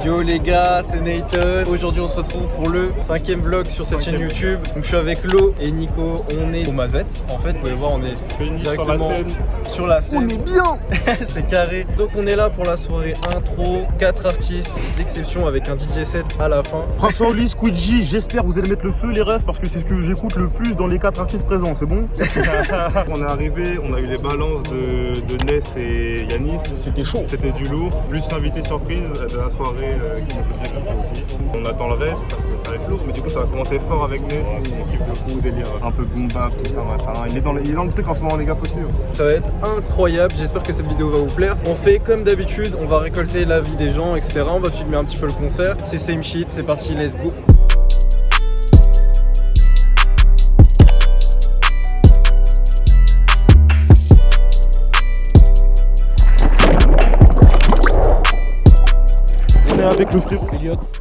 Yo les gars, c'est Nathan. Aujourd'hui on se retrouve pour le 5e vlog sur cette chaîne YouTube. Donc je suis avec Lo et Nico, on est au Mazette. En fait, vous pouvez voir, on est directement sur la scène. On est bien. C'est carré. Donc on est là pour la soirée intro, 4 artistes d'exception avec un DJ set à la fin. Prince Wally, Squidgy, j'espère que vous allez mettre le feu les refs parce que c'est ce que j'écoute le plus dans les 4 artistes présents, c'est bon? On est arrivé, on a eu les balances de Ness et Yanis. C'était chaud. C'était du lourd, plus l'invité surprise de la soirée qui nous fait bien kiffer aussi. On attend le reste parce que ça va être lourd, mais du coup ça va commencer fort avec Ness, on kiffe de fou, délire. Un peu boom bap, tout ça, machin. Il est dans le truc en ce moment les gars, faut suivre. Ça va être incroyable, j'espère que cette vidéo va vous plaire. On fait comme d'habitude, on va récolter l'avis des gens, etc. On va filmer un petit peu le concert. C'est same shit, c'est parti, let's go. Avec le frérot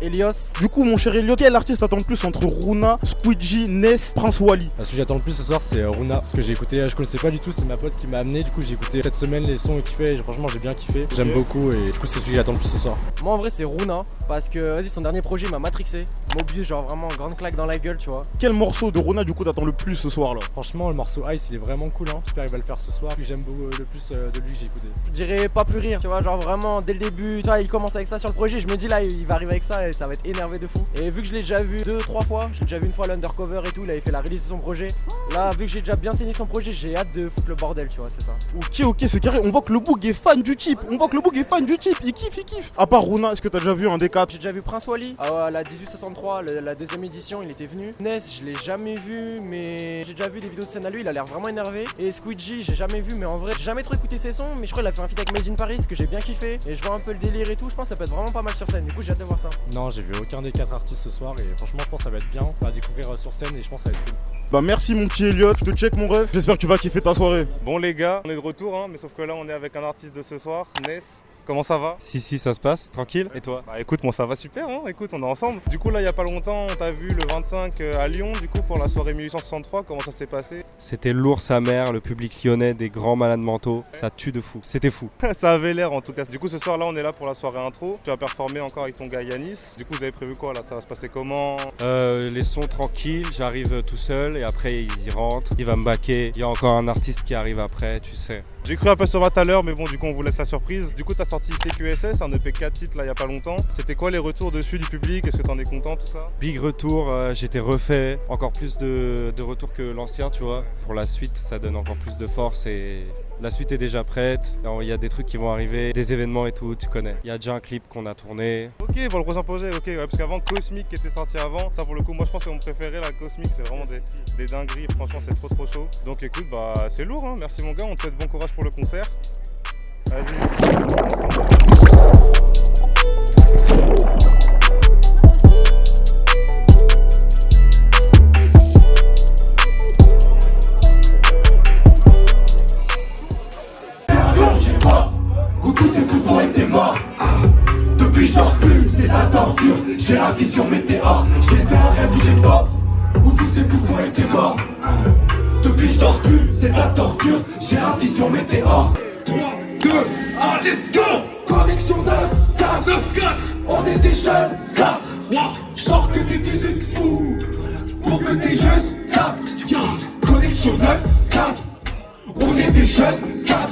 Elios. Du coup mon cher Elliot, quel artiste attend le plus entre Runa, Squidgy, Ness, Prince Wally? Ce que j'attends le plus ce soir c'est Runa, parce que j'ai écouté, je connaissais pas du tout, c'est ma pote qui m'a amené, du coup j'ai écouté cette semaine les sons et kiffé, et franchement j'ai bien kiffé, j'aime beaucoup et du coup c'est celui que j'attends le plus ce soir. Moi en vrai c'est Runa, parce que vas-y son dernier projet m'a matrixé, Mobius genre vraiment grande claque dans la gueule tu vois. Quel morceau de Runa du coup t'attends le plus ce soir là? Franchement le morceau Ice il est vraiment cool, hein. J'espère qu'il va le faire ce soir, puis j'aime beaucoup le plus de lui que j'ai écouté. Je dirais pas plus rire, tu vois, genre vraiment dès le début, tu vois il commence avec ça sur le projet, je me dis là il va arriver avec ça et ça va être énervé de fou. Et vu que je l'ai déjà vu 2-3 fois, j'ai déjà vu une fois l'undercover et tout, il avait fait la release de son projet. Là vu que j'ai déjà bien saigné son projet, j'ai hâte de foutre le bordel tu vois, c'est ça. Ok c'est carré, on voit que le Boog est fan du type, il kiffe. À part Runa, est-ce que t'as déjà vu un des 4? J'ai déjà vu Prince Wally à la 1863, la deuxième édition, il était venu. Ness, je l'ai jamais vu, mais j'ai déjà vu des vidéos de scène à lui, il a l'air vraiment énervé. Et Squidgy, j'ai jamais vu, mais en vrai, j'ai jamais trop écouté ses sons, mais je crois qu'il a fait un feat avec Made in Paris que j'ai bien kiffé. Et je vois un peu le délire et tout, je pense que ça peut être vraiment pas mal sur scène. Du coup, j'ai hâte de voir ça. Non, j'ai vu aucun des 4 artistes ce soir et franchement, je pense que ça va être bien. On va découvrir sur scène et je pense que ça va être cool. Bah merci mon petit Elliot, je te check mon ref, j'espère que tu vas kiffer ta soirée. Bon les gars, on est de retour, hein, mais sauf que là on est avec un artiste de ce soir, Ness. Comment ça va? Si, ça se passe, tranquille. Et toi? Bah écoute, moi ça va super, hein, écoute, on est ensemble. Du coup là, il y a pas longtemps, on t'a vu le 25 à Lyon, du coup pour la soirée 1863, comment ça s'est passé? C'était lourd sa mère, le public lyonnais, des grands malades mentaux, ça tue de fou, c'était fou. Ça avait l'air en tout cas. Du coup ce soir là, on est là pour la soirée intro, tu vas performer encore avec ton gars Yanis. Du coup vous avez prévu quoi là? Ça va se passer comment? Les sons tranquilles, j'arrive tout seul et après il rentre, il va me baquer, il y a encore un artiste qui arrive après, tu sais. J'ai cru un peu sur toi tout à l'heure, mais bon, du coup, on vous laisse la surprise. Du coup, t'as sorti CQSS, un EP 4 titres là, il y a pas longtemps. C'était quoi les retours dessus du public? Est-ce que t'en es content, tout ça? Big retour, j'étais refait, encore plus de retours que l'ancien, tu vois. Pour la suite, ça donne encore plus de force et la suite est déjà prête. Il y a des trucs qui vont arriver, des événements et tout, tu connais. Il y a déjà un clip qu'on a tourné. Ok, pour le prochain projet, ok, ouais, parce qu'avant Cosmic qui était sorti avant, ça pour le coup, moi je pense que mon préféré, la Cosmic, c'est vraiment des dingueries, franchement, c'est trop chaud. Donc écoute, bah c'est lourd, hein. Merci mon gars, on te souhaite bon courage pour le concert. Vas-y. Où tous ces pouvoirs étaient morts. Depuis je dors plus, c'est la torture. J'ai la vision météore. J'ai fait un rêve où j'ai tort. Où tous ces pouvoirs étaient morts. Depuis je dors plus, c'est la torture. J'ai la vision météore. 3, 2, 1, let's go. Connexion 9, 4, 9, 4. On est des jeunes, 4. Je sors que des visées de fou. Pour que tes yeux captent. Connexion 9, 4. On est des jeunes, 4.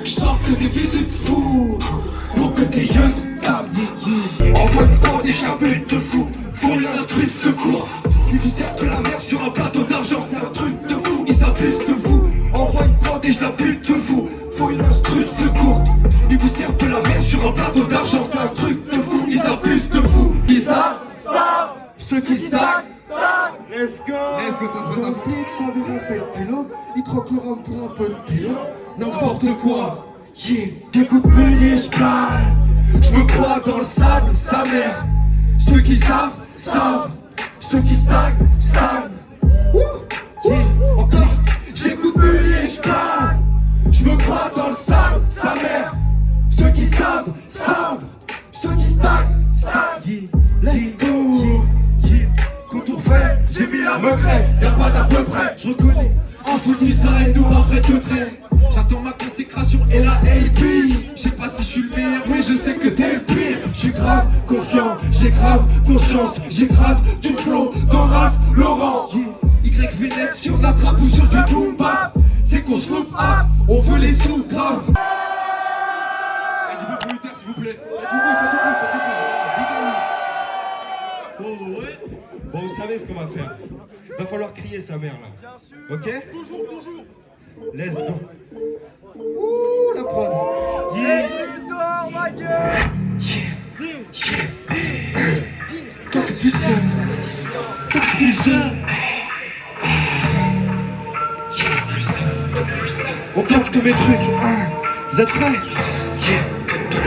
J'sors que des visites fous pour que tes yeux captent. Envoie une bande et j'habite de fou. Faut l'instru de secours. Ils vous servent de la merde sur un plateau d'argent. C'est un truc de fou, ils abusent de vous. Envoie une bande et j'habite de vous. Faut une instru de secours. Ils vous servent de la merde sur un plateau d'argent. C'est un truc de fou, ils abusent de vous. Ils savent, ceux qui stagnent. Let's go. Ils ont le pic, ça verra tel pilote. Ils troquent le rhum pour un peu de pilote. N'importe quoi, yeah. J'écoute Muni, j'plane. J'me crois dans le sable, sa mère. Ceux qui savent, savent. Ceux qui stagnent, stagnent. Yeah. Encore, j'écoute Muni, j'plane. J'me crois dans le sable, sa mère. Ceux qui savent, savent. Ceux qui stagnent, stagnent. Yeah. Let's go. Yeah. Contour fait, j'ai mis la meurette. Y'a pas d'à peu près, j'reconnais. En tout design ou un vrai de trait. J'attends ma consécration et la AP. Je sais pas si je suis le meilleur, mais je sais que t'es le pire. Je suis grave confiant, j'ai grave conscience, j'ai grave du flow dans Ralph Laurent. YVNet sur la trappe ou sur du boom bap, c'est qu'on se loupe up, on veut les sous grave. Du peu plus tard s'il vous plaît. Bon, vous savez ce qu'on va faire. Va falloir crier sa mère là. Ok? Toujours. Let's go. Ouh, la prod. Yeah. Victoire, ma gueule. On capte mes trucs. Vous êtes prêts?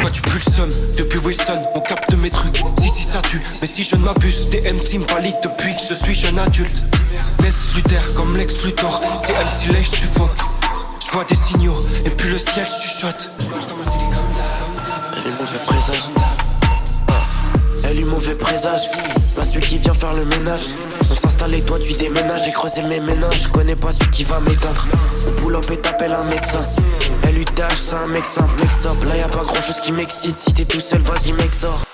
Toi tu pulsionnes, depuis Wilson, on capte mes trucs. Si ça tue, mais si je ne m'abuse, des MC me valident depuis que je suis jeune adulte. Laisse Luther comme Lex Luthor, c'est MC Lèche, je suffoque. Je vois des signaux, et puis le ciel chuchote. Elle est mauvais présage. Elle est mauvais présage. Pas celui qui vient faire le ménage. On s'installe et toi tu déménages. J'ai creusé mes ménages, je connais pas celui qui va m'éteindre. On pull up et t'appelles un médecin. LUTH c'est un mec simple, mec sobre. Là y'a pas grand chose qui m'excite. Si t'es tout seul, vas-y mec sors.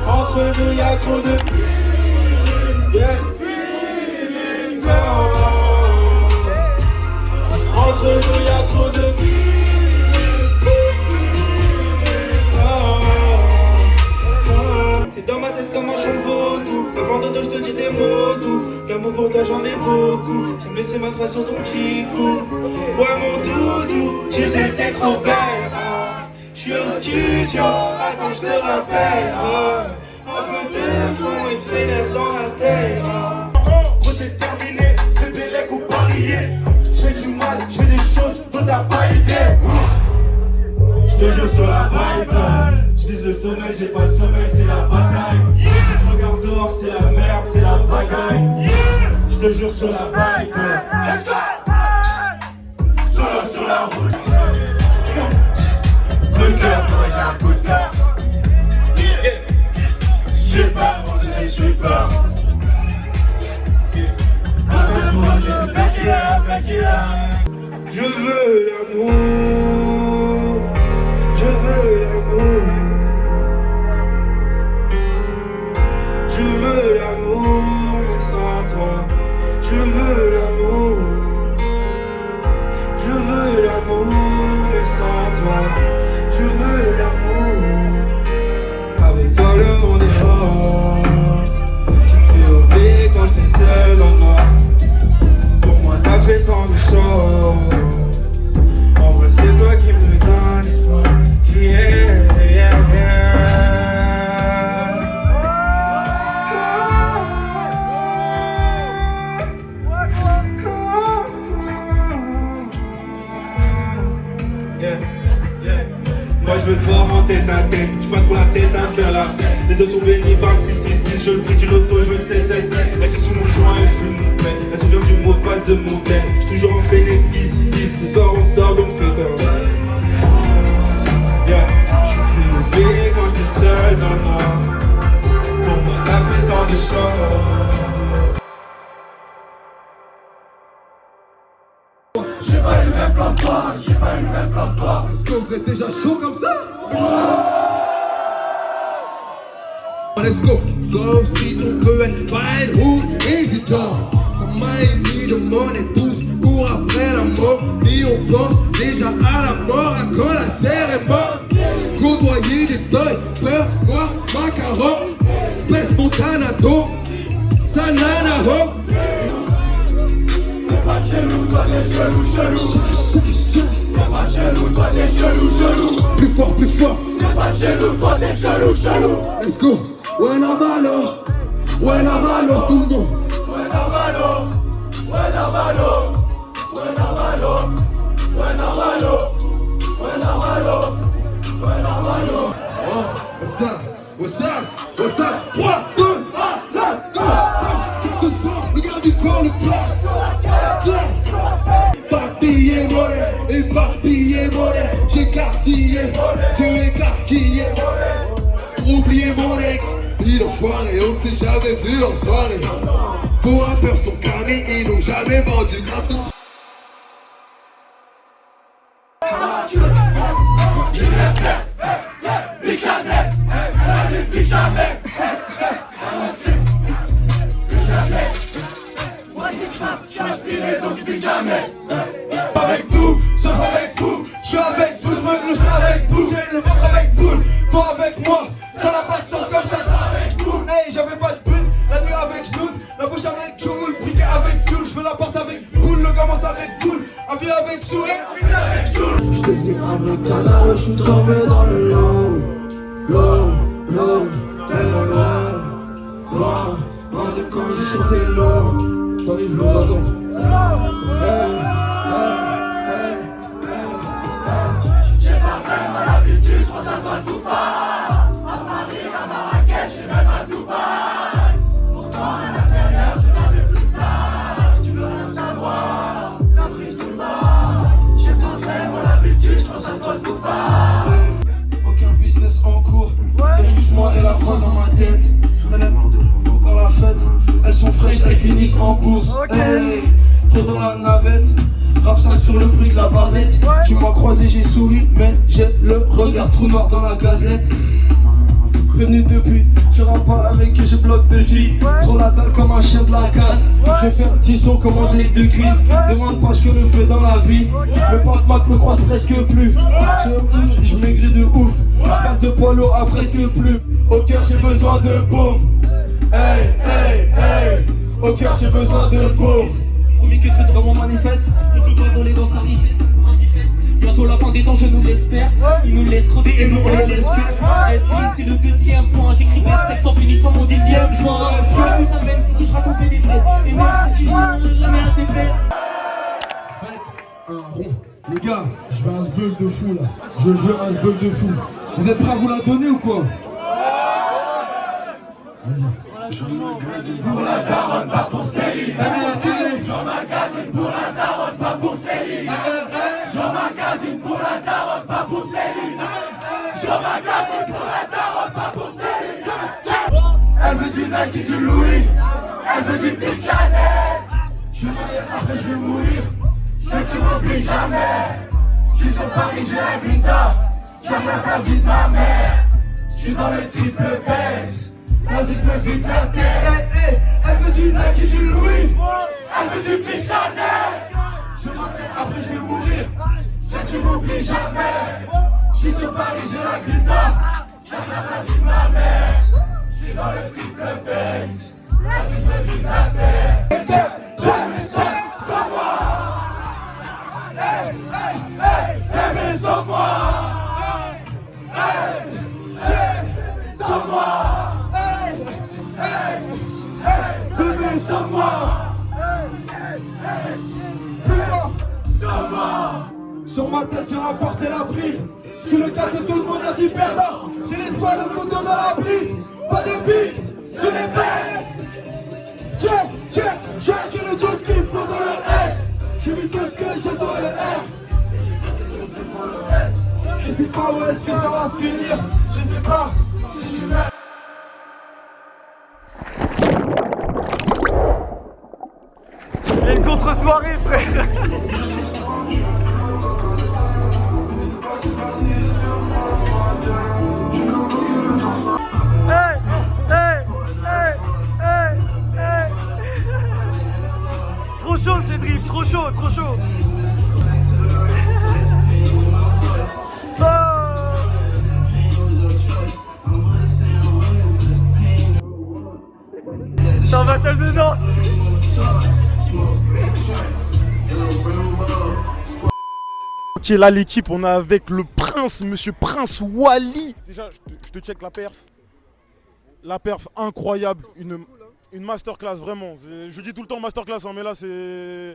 Entre nous y'a trop de yeah. Entre nous y'a trop de t'es dans ma tête comme un champ de vaudou. Avant dodo je te dis des mots doux. L'amour pour toi j'en ai beaucoup. J'aime laisser ma trace sur ton petit cou. Ouais mon doudou, tu sais t'es trop belle. J'suis au studio, attends j'te rappelle. Un peu de fond et de vénère dans la tête. Gros c'est terminé, c'est Bélec ou parier. J'fais du mal, j'fais des choses dont t'as pas idée. J'te jure sur la pipeline. J'vise le sommeil, j'ai pas le sommeil, c'est la bataille. Regarde dehors, c'est la merde, c'est la bagaille. J'te jure sur la pipeline. Let's go! Solo sur la route. Coup de cœur, moi j'ai un coup de cœur. Si j'ai pas, moi je suis pas. Je veux l'amour. Je veux l'amour. Je veux l'amour, mais sans toi. Je veux l'amour. Je veux l'amour, mais sans toi. Je veux l'amour. Avec toi le monde est fort. Tu me fais oublier quand j'étais seul dans le noir. Pour moi t'as fait tant de choses. En vrai c'est toi qui me donne espoir. Yeah, yeah, yeah. Moi je veux te voir en tête à tête, j'ai pas trop la tête à faire la fête. Les autres sont bénis par le 666, je le prie du loto, je veux le 777. La tire sous mon joint, elle fume mon pet. Elle se souvient du mot de passe de mon tel. J'suis toujours en bénéfice, ce soir on sort donc fais-toi. Yeah, tu me fais oublier quand j'étais seul dans le noir. Pour moi t'as fait tant de choses. J'ai pas eu le même plan que toi, j'ai pas eu le même plan que toi. Est-ce que vous êtes déjà chaud comme ça? Let's go, Grove Street, on peut être wild hood, hésitant. Comme Miami, de money pousse, court après la mort. Ni on pense déjà à la mort, à quand la serre est morte. Côtoyer des toys, frère, noir, macaron. Baisse mon Thanato, Sanana ho. T'es pas chelou, toi t'es chelou. T'es pas chelou, toi t'es chelou. Plus fort, plus fort. T'es pas chelou, toi t'es chelou. Let's go. Ouais, Navalo, tout le monde. Ouais, Narvalo. Oh, what's up? 3, 2, 1, let's go. C'est tout fort, regarde du corps le plat. Éparpillé, monnaie. J'ai cartillé, j'ai écarquillé. Pour oublier mon ex, il enfoiré, on ne s'est jamais vu en soirée. Pour un peur son carnet, ils n'ont jamais vendu grave de... je suis tombé dans le lot. Loin de quand j'ai chanté l'eau. Attendez, je vous entends. J'ai pas vraiment l'habitude, je pense à toi tout pas. À Paris, à Marrakech et même à Dubaï. Pourtant à l'intérieur je n'avais plus de place. Tu veux rien savoir, t'as pris tout le bas. J'ai pas vraiment l'habitude, je pense à toi tout pas. Aucun business en cours, y'a juste moi et la voix dans ma tête. Elle est dans la fête, elles sont fraîches, elles finissent en bourse. Hey, trop dans la navette, rap sale sur le bruit de la bavette. Tu m'as croisé, j'ai souri, mais j'ai le regard trou noir dans la gazette. Prévenu depuis, tu rappes pas avec eux, je bloque de suite. Trop la dalle comme un chien de la casse. Je vais faire 10 sons commander 2 cuisses. Demande pas ce que je fais dans la vie. Le Pac Mac me croise presque plus. Je maigris de ouf. Je passe de poids lourd à presque plus. Au cœur j'ai besoin de boum. Hey, hey, hey. Au cœur j'ai besoin de boum. Premier que truc dans mon manifeste. Depuis qu'on volait dans sa richesse. Bientôt la fin des temps, je nous l'espère. Ils nous laissent crever et nous on les laisse faire. Esprit, c'est le deuxième point. J'écrivais ce texte en finissant mon 10e joint. Tout ça même si je racontais des fêtes. Et même si jamais assez fait. Faites un rond. Les gars, je veux un sbeul de fou là. Je veux un sbeul de fou. Vous êtes prêts à vous la donner ou quoi? Vas-y. Je magasine pour la daronne, pas pour Céline. Je magasine pour la daronne, pas pour Céline. Je magasine pour la daronne, pas pour Céline. Je magasine pour la daronne, pas pour Céline. Elle veut du Nike, du Louis. Elle veut du Big Chanel. Je vais faire après je vais mourir. Je tu m'oublies jamais. Je suis sur Paris, j'ai la grinta. J'arrive la vie de ma mère. Je suis dans le triple bête. Vas-y me vite la tête, hey, hey. Elle veut du Nike, du Louis. Elle veut du Big Chanel. Je rentre après je vais mourir. Tu m'oublies jamais. J'suis sur Paris, j'ai la grinta. J'arrive la vie de ma mère. J'suis dans le triple bête. Vas-y me vite la tête. Sans moi. Hey, hey, hey. Bébé sans moi. Hey, hey. Sans moi. Bébé, sauve-moi! Sur ma tête, j'ai rapporté la prime. Je suis le gars que tout le monde a dit perdant. J'ai l'espoir, le couteau dans la prise. Pas de bite, je les baisse. J'ai le juice qu'il faut dans le S. J'ai vu tout ce que j'ai sur le R. Je sais pas où est-ce que ça va finir. Je sais pas si je suis là. C'est une contre-soirée, frère. Hey, hey, hey, hey, hey. Trop chaud ce drift, trop chaud, trop chaud. C'est un battle de danse. Ok, là l'équipe, on est avec le prince, monsieur Prince Wally. Déjà, je te check la perf. La perf incroyable, une masterclass vraiment. Je dis tout le temps masterclass, hein, mais là ça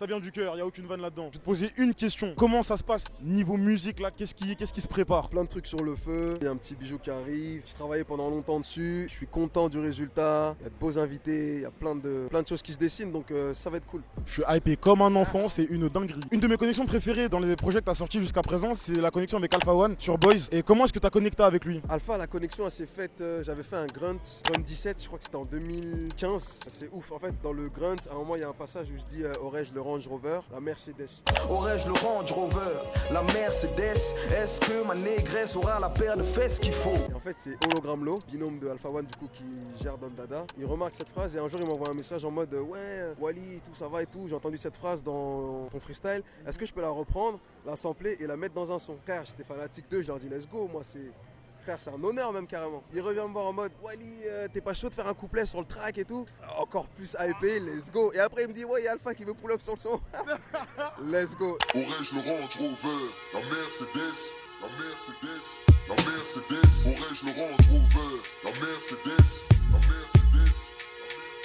vient du cœur, il n'y a aucune vanne là-dedans. Je vais te poser une question. Comment ça se passe niveau musique là? Qu'est-ce qui se prépare? Plein de trucs sur le feu, il y a un petit bijou qui arrive. J'ai travaillé pendant longtemps dessus, je suis content du résultat. Il y a de beaux invités, il y a plein de choses qui se dessinent, donc ça va être cool. Je suis hypé comme un enfant, c'est une dinguerie. Une de mes connexions préférées dans les projets que tu as sortis jusqu'à présent, c'est la connexion avec Alpha One sur Boys. Et comment est-ce que tu as connecté avec lui? Alpha, la connexion elle s'est faite, j'avais fait un grunt 17, je crois que c'était en 2015. C'est ouf, en fait dans le grunt, à un moment il y a un passage où je dis aurais-je le Range Rover, la Mercedes. Aurais-je le Range Rover, la Mercedes, est-ce que ma négresse aura la paire de fesses qu'il faut? Et en fait c'est Hologram Low, binôme de Alpha One du coup qui gère Don Dada. Il remarque cette phrase et un jour il m'envoie un message en mode ouais Wally tout ça va et tout, j'ai entendu cette phrase dans ton freestyle, est-ce que je peux la reprendre, la sampler et la mettre dans un son? Frère, j'étais fanatique d'eux, je leur dis let's go, moi c'est un honneur même carrément. Il revient me voir en mode Wally, t'es pas chaud de faire un couplet sur le track et tout? Encore plus hypé, let's go. Et après il me dit ouais, il y a Alpha qui veut pull up sur le son. Let's go. Aurais-je le Range Rover, la Mercedes, La Mercedes, aurais-je le Range Rover. La Mercedes.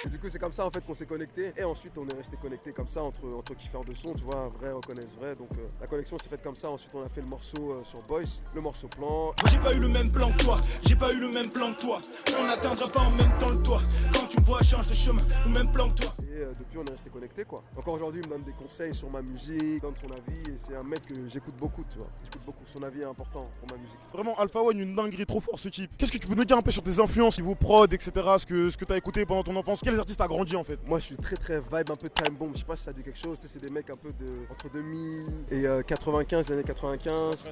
Et du coup, c'est comme ça en fait qu'on s'est connecté. Et ensuite, on est resté connecté comme ça entre kiffeurs de son, tu vois, vrai reconnaissent vrai. Donc la connexion s'est faite comme ça. Ensuite, on a fait le morceau sur Boys, le morceau plan. J'ai pas eu le même plan que toi, j'ai pas eu le même plan que toi. On n'atteindra pas en même temps le toit. Quand tu me vois, change de chemin, ou même plan que toi. Et depuis, on est resté connecté quoi. Encore aujourd'hui, il me donne des conseils sur ma musique, donne son avis. Et c'est un mec que j'écoute beaucoup, tu vois. J'écoute beaucoup. Son avis est important pour ma musique. Vraiment, Alpha One, une dinguerie, trop fort ce type. Qu'est-ce que tu peux nous dire un peu sur tes influences, niveau prod, etc. Ce que t'as écouté pendant ton enfance? Quels artistes t'as grandi en fait? Moi, je suis très vibe, un peu time bomb. Je sais pas si ça dit quelque chose. C'est des mecs un peu entre 2000 et 95, les années 95.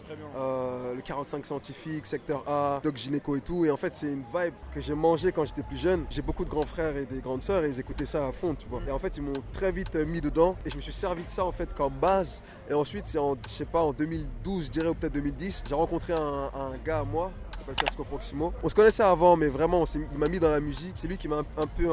Le 45 scientifique, Secteur A, Doc Gynéco et tout. Et en fait, c'est une vibe que j'ai mangée quand j'étais plus jeune. J'ai beaucoup de grands frères et des grandes sœurs et ils écoutaient ça à fond, tu vois. Et en fait, ils m'ont très vite mis dedans et je me suis servi de ça en fait comme base. Et ensuite, c'est en 2012, je dirais, ou peut-être 2010, j'ai rencontré un gars à moi, qui s'appelle Casco Proximo. On se connaissait avant, mais vraiment, il m'a mis dans la musique. C'est lui qui m'a un peu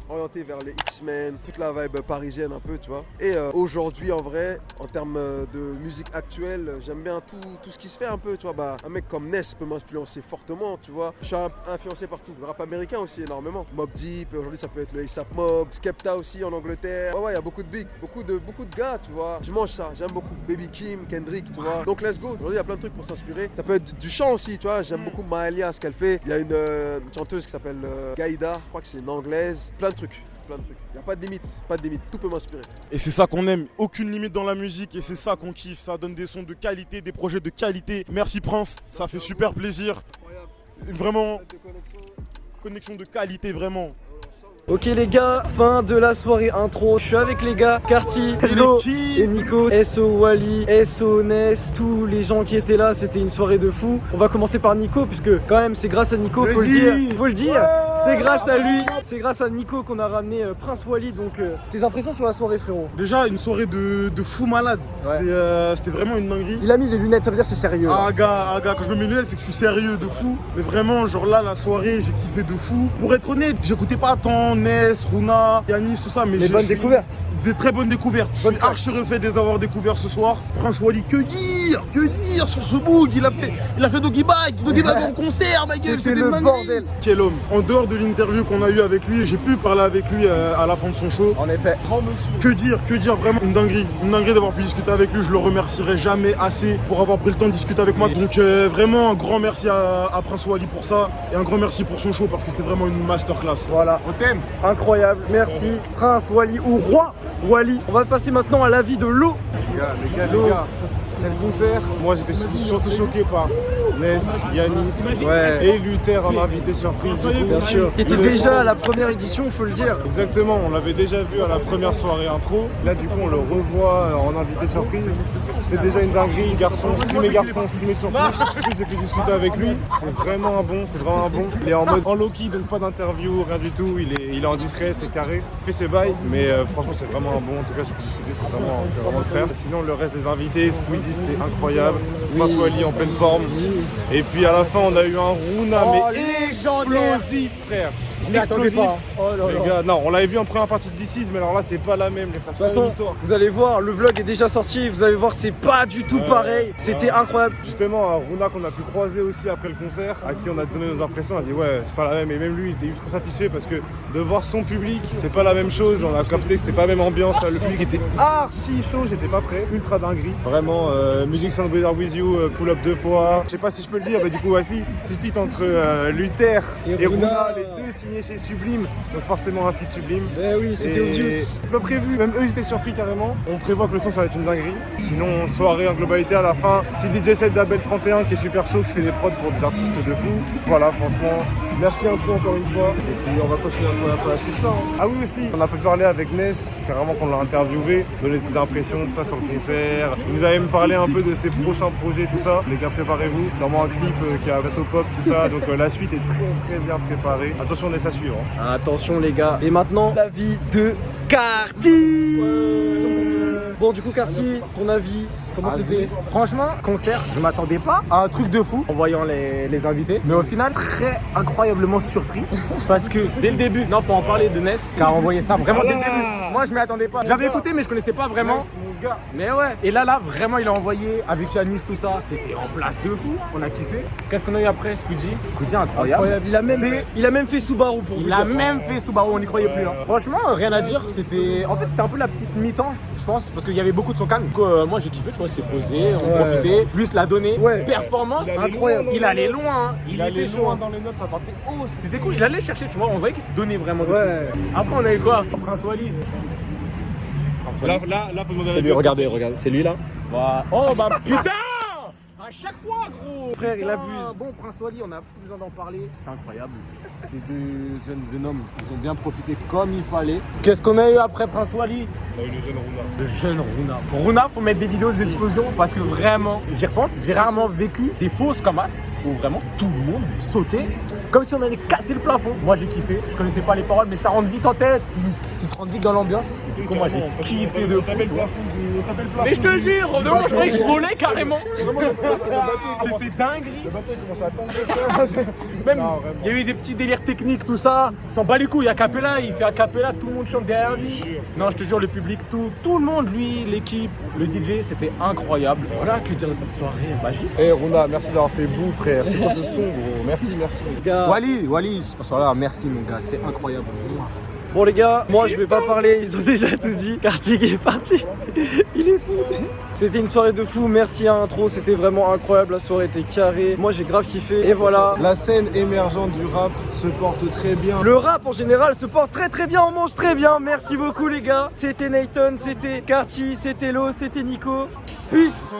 orienté vers les X-Men, toute la vibe parisienne un peu, tu vois. Et aujourd'hui, en vrai, en termes de musique actuelle, j'aime bien tout ce qui se fait un peu, tu vois. Bah, un mec comme Ness peut m'influencer fortement, tu vois. Je suis influencé par tout. Le rap américain aussi, énormément. Mobb Deep, aujourd'hui, ça peut être le A$AP Mob, Skepta aussi en Angleterre. Ouais, il y a beaucoup de bigs, beaucoup de gars, tu vois. Je mange ça, j'aime beaucoup. Baby Kim, Kendrick, tu vois. Donc let's go. Aujourd'hui, il y a plein de trucs pour s'inspirer. Ça peut être du chant aussi, tu vois. J'aime beaucoup Mahalia, ce qu'elle fait. Il y a une chanteuse qui s'appelle Gaïda, je crois que c'est une anglaise. Plein de trucs. Il n'y a pas de limite, tout peut m'inspirer. Et c'est ça qu'on aime, aucune limite dans la musique et c'est ça qu'on kiffe, ça donne des sons de qualité, des projets de qualité. Merci Prince, ça fait super plaisir. Vraiment, connexion de qualité, vraiment. Ok les gars, fin de la soirée intro, je suis avec les gars, Carty, Hello et Nico, SO Wally, SO Ness, tous les gens qui étaient là, c'était une soirée de fou. On va commencer par Nico, puisque quand même c'est grâce à Nico, faut le dire, c'est grâce à lui, c'est grâce à Nico qu'on a ramené Prince Wally, donc tes impressions sur la soirée frérot? Déjà une soirée de fou malade, c'était vraiment une dinguerie. Il a mis les lunettes, ça veut dire c'est sérieux. Gars, quand je mets mes lunettes c'est que je suis sérieux de fou. Mais vraiment genre là la soirée j'ai kiffé de fou. Pour être honnête, j'écoutais pas tant Ness, Runa, Yanis, tout ça, mais les bonnes découvertes. Des très bonnes découvertes. Je suis archi refait de les avoir découverts ce soir. Prince Wally, que dire sur ce boog, il a fait Doggy Bag en concert, ma gueule, c'était le bordel. Quel homme. En dehors de l'interview qu'on a eu avec lui, j'ai pu parler avec lui à la fin de son show. En effet. Grand monsieur. Que dire, vraiment une dinguerie d'avoir pu discuter avec lui. Je le remercierai jamais assez pour avoir pris le temps de discuter avec moi. Donc vraiment un grand merci à Prince Wally pour ça et un grand merci pour son show parce que c'était vraiment une masterclass. Voilà, on t'aime. Incroyable, merci Prince Wally ou Roi Wally. On va passer maintenant à l'avis de Lo. Les gars, quel concert. Moi j'étais surtout choqué par Ness, Yanis et Luther en invité surprise. Bien sûr. C'était déjà à la première édition, faut le dire. Exactement, on l'avait déjà vu à la première soirée intro. Là du coup on le revoit en invité surprise. C'était déjà une dinguerie, streamer sur plus. En plus j'ai pu discuter avec lui. C'est vraiment un bon. Il est en mode en low-key, donc pas d'interview, rien du tout. Il est en discret, c'est carré. Il fait ses bails, mais franchement c'est vraiment un bon. En tout cas j'ai pu discuter, c'est vraiment le frère. Sinon le reste des invités, Squeezie c'était incroyable. Prince Wally en pleine forme. Et puis à la fin on a eu un Runa mais explosif frère. Explosif. Les gars, non, on l'avait vu en première partie de D6, mais alors là c'est pas la même les frères. De toute façon, vous allez voir, le vlog est déjà sorti, vous allez voir c'est pas du tout pareil. C'était incroyable. Justement, Runa qu'on a pu croiser aussi après le concert, à qui on a donné nos impressions, on a dit ouais c'est pas la même, et même lui il était ultra satisfait parce que de voir son public, c'est pas la même chose, on a capté que c'était pas la même ambiance, le public était archi chaud, j'étais pas prêt, ultra dinguerie. Vraiment, Music Sound Better With You, pull up 2 fois, je sais pas si je peux le dire, mais du coup voici, petit feat entre Luther et Runa, les deux signés chez Sublime, donc forcément un feat Sublime. Ben oui, c'était obvious. C'est pas prévu, même eux ils étaient surpris carrément. On prévoit que le son ça va être une dinguerie. Sinon, soirée en globalité à la fin, petit DJ set d'Abel 31 qui est super chaud, qui fait des prods pour des artistes de fou. Voilà, franchement, merci intro encore une fois. Et puis on va continuer à suivre ça. Ah oui aussi, on a pu parler avec Ness, carrément qu'on l'a interviewé, donner ses impressions, tout ça sur le concert. Il nous avait même parlé un peu de ses prochains projets, tout ça. Les gars, préparez-vous, c'est vraiment un clip qui a Bateau Pop, tout ça. Donc la suite est très bien préparée. Attention Ness à suivre. Attention les gars. Et maintenant, l'avis de Carty. Bon du coup Carty, ton avis, comment c'était? Franchement, concert, je m'attendais pas à un truc de fou en voyant les invités. Mais au final, très incroyablement surpris. Parce que dès le début, non faut en parler de Ness, qui a envoyé ça vraiment dès le début. Moi je m'y attendais pas. J'avais écouté mais je connaissais pas vraiment. gars. Mais ouais. Et là, vraiment, il a envoyé avec Janice, tout ça. C'était en place de fou. On a kiffé. Qu'est-ce qu'on a eu après, Squidgy? Squidgy, incroyable. Il a même fait Subaru pour vous dire. Il a même fait Subaru, on n'y croyait plus. Hein. Franchement, rien à dire. En fait, c'était un peu la petite mi-temps, je pense, parce qu'il y avait beaucoup de son calme. Donc, moi, j'ai kiffé, tu vois, c'était posé, on profitait. Lui, se l'a donné. Performance incroyable. Il allait loin. Hein. Il allait loin dans les notes, ça partait haut. C'était cool. Il allait chercher, tu vois. On voyait qu'il se donnait vraiment. Après, on a eu quoi? Prince Wally. Là, faut demander à la lui, regardez, c'est lui là. Voilà. Oh bah putain! À chaque fois, gros! Frère, il abuse. Bon, Prince Wally, on n'a plus besoin d'en parler. C'est incroyable. Ces deux jeunes hommes, ils ont bien profité comme il fallait. Qu'est-ce qu'on a eu après Prince Wally? On a eu le jeune Runa. Le jeune Runa. Runa, faut mettre des vidéos des explosions parce que vraiment, j'y repense, j'ai rarement vécu des fausses comme as où vraiment tout le monde sautait comme si on allait casser le plafond. Moi, j'ai kiffé. Je connaissais pas les paroles, mais ça rentre vite en tête. Tu te rentres vite dans l'ambiance. Du coup, moi, j'ai kiffé de fou. Mais je te jure, de moi, je croyais que je volais carrément. C'était dinguerie. Le bateau il commence à tomber. Même, il y a eu des petits délires techniques, tout ça. Il s'en bat les couilles. Acapella, il fait Acapella, tout le monde chante derrière lui. Non, je te jure, le public, tout le monde, lui, l'équipe, le DJ, c'était incroyable. Voilà, que dire de cette soirée magique. Eh Runa, merci d'avoir fait bout, frère. C'est quoi ce son, gros? Merci, les gars. Wally, parce que là, merci, mon gars, c'est incroyable. Bon les gars, moi je vais pas parler, ils ont déjà tout dit. Kartik est parti, il est fou. C'était une soirée de fou, merci à Intro, c'était vraiment incroyable, la soirée était carrée. Moi j'ai grave kiffé et voilà. La scène émergente du rap se porte très bien. Le rap en général se porte très bien, on mange très bien. Merci beaucoup les gars. C'était Nathan, c'était Kartik, c'était Lo, c'était Nico. Peace.